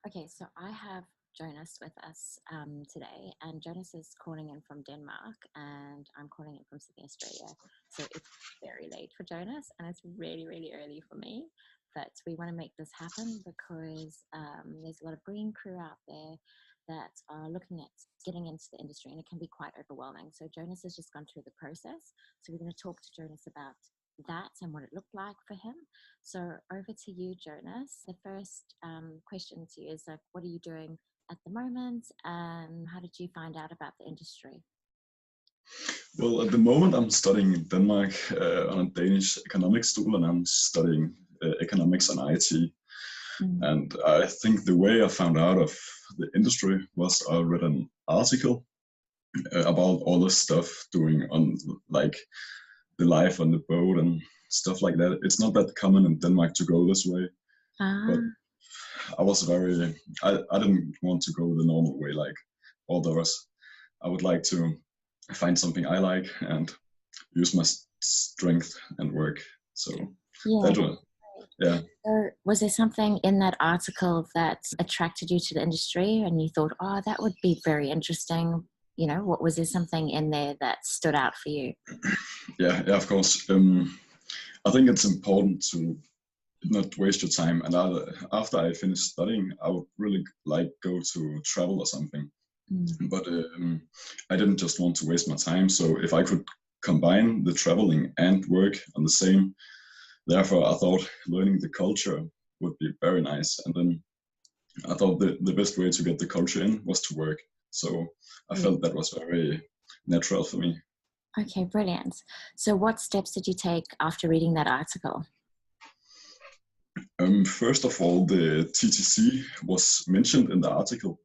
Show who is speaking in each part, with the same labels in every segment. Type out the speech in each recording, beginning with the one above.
Speaker 1: Okay, so I have Jonas with us today, and Jonas is calling in from Denmark, and I'm calling in from Sydney, Australia. So it's very late for Jonas, and it's really, really early for me. But we want to make this happen because there's a lot of green crew out there that are looking at getting into the industry, and it can be quite overwhelming. So Jonas has just gone through the process. So we're going to talk to Jonas about that and what it looked like for him. So over to you, Jonas. The first question to you is like, what are you doing at the moment, and how did you find out about the industry?
Speaker 2: Well, at the moment, I'm studying in Denmark on a Danish economics school, and I'm studying economics and IT. And I think the way I found out of the industry was I read an article about all the stuff doing on like the life on the boat and stuff like that. It's not that common in Denmark to go this way, but I was I didn't want to go the normal way like all the rest. I would like to find something I like and use my strength and work. So that was, yeah.
Speaker 1: So was there something in that article that attracted you to the industry and you thought, oh, that would be very interesting? You know, what was there something in there that stood out for you?
Speaker 2: Yeah, of course. I think it's important to not waste your time. And after I finished studying, I would really like go to travel or something. But I didn't just want to waste my time. So if I could combine the traveling and work on the same, therefore I thought learning the culture would be very nice. And then I thought the best way to get the culture in was to work. So I felt that was very natural for me.
Speaker 1: Okay, brilliant. So what steps did you take after reading that article?
Speaker 2: First of all, the TTC was mentioned in the article,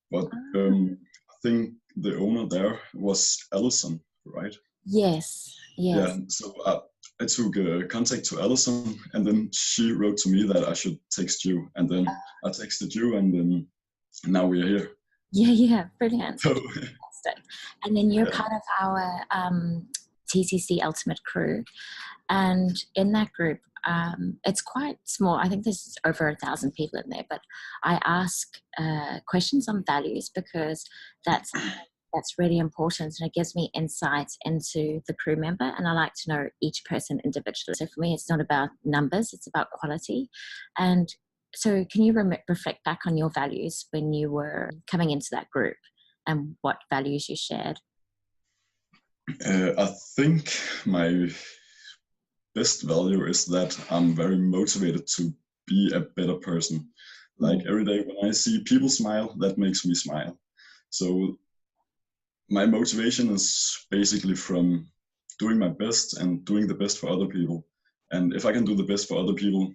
Speaker 2: but I think the owner there was Alison, right?
Speaker 1: Yes.
Speaker 2: Yeah, so I took contact to Alison, and then she wrote to me that I should text you, and then I texted you, and then now we are here.
Speaker 1: Yeah, brilliant. So, fantastic. And then you're part of our TCC Ultimate Crew, and in that group, it's quite small. I think there's over 1,000 people in there, but I ask questions on values because that's really important, and it gives me insight into the crew member, and I like to know each person individually. So for me, it's not about numbers, it's about quality. And so can you reflect back on your values when you were coming into that group and what values you shared?
Speaker 2: I think my best value is that I'm very motivated to be a better person. Like every day when I see people smile, that makes me smile. So my motivation is basically from doing my best and doing the best for other people. And if I can do the best for other people,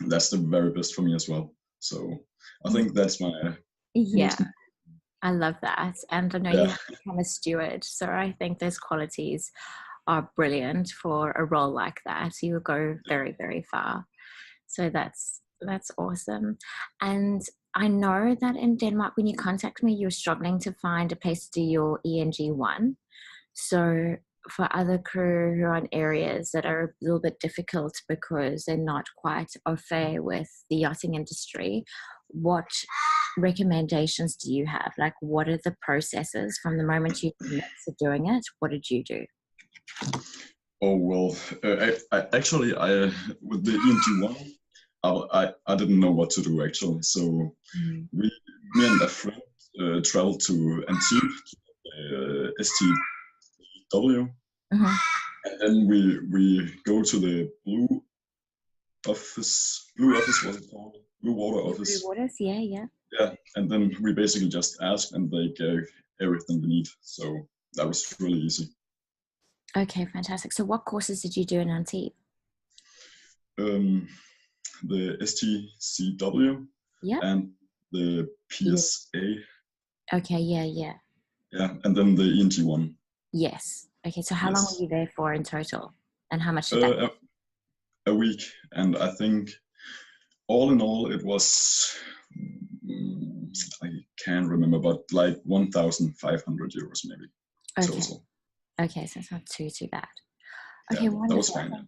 Speaker 2: that's the very best for me as well. So I think that's my
Speaker 1: I love that. And I know you want to become a steward, so I think those qualities are brilliant for a role like that. You will go very, very far. So that's awesome. And I know that in Denmark, when you contact me, you're struggling to find a place to do your ENG1. So for other crew who are in areas that are a little bit difficult because they're not quite au fait with the yachting industry, what recommendations do you have? Like, what are the processes from the moment you commit to doing it? What did you do?
Speaker 2: Oh, well, I actually, with the ENG1, I didn't know what to do actually. So me and a friend traveled to Antibes, STW, and then we go to the Blue office, what's it called? Blue Water office.
Speaker 1: Blue Waters, yeah.
Speaker 2: Yeah, and then we basically just asked, and they gave everything we need. So that was really easy.
Speaker 1: Okay, fantastic. So what courses did you do in Antibes?
Speaker 2: The STCW and the PSA.
Speaker 1: Okay, yeah.
Speaker 2: Yeah, and then the ENG1.
Speaker 1: Yes. Okay, so how long were you there for in total? And how much did that cost?
Speaker 2: A week. And I think all in all, it was, I can't remember, but like 1,500 euros maybe total.
Speaker 1: Okay, so it's not too bad. Okay,
Speaker 2: yeah,
Speaker 1: wonderful.
Speaker 2: that was fine.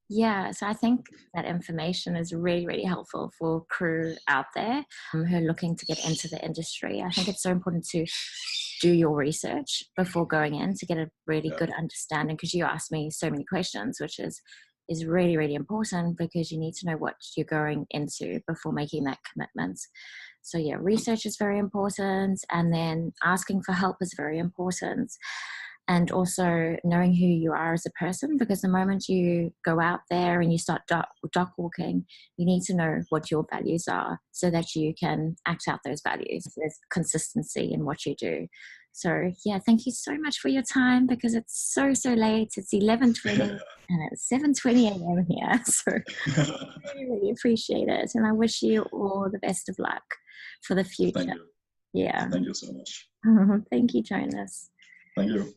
Speaker 1: Yeah, so I think that information is really, really helpful for crew out there who are looking to get into the industry. I think it's so important to do your research before going in to get a really
Speaker 2: Yeah,
Speaker 1: good understanding, because you asked me so many questions, which is really, really important, because you need to know what you're going into before making that commitment. So yeah, research is very important, and then asking for help is very important, and also knowing who you are as a person, because the moment you go out there and you start dock walking, you need to know what your values are so that you can act out those values. There's consistency in what you do. So yeah, thank you so much for your time, because it's so late. It's 11:20 and it's 7:20 a.m. here. So really, really appreciate it. And I wish you all the best of luck for the
Speaker 2: thank
Speaker 1: future.
Speaker 2: you.
Speaker 1: Yeah.
Speaker 2: Thank you so much.
Speaker 1: Thank you, Jonas.
Speaker 2: Thank you.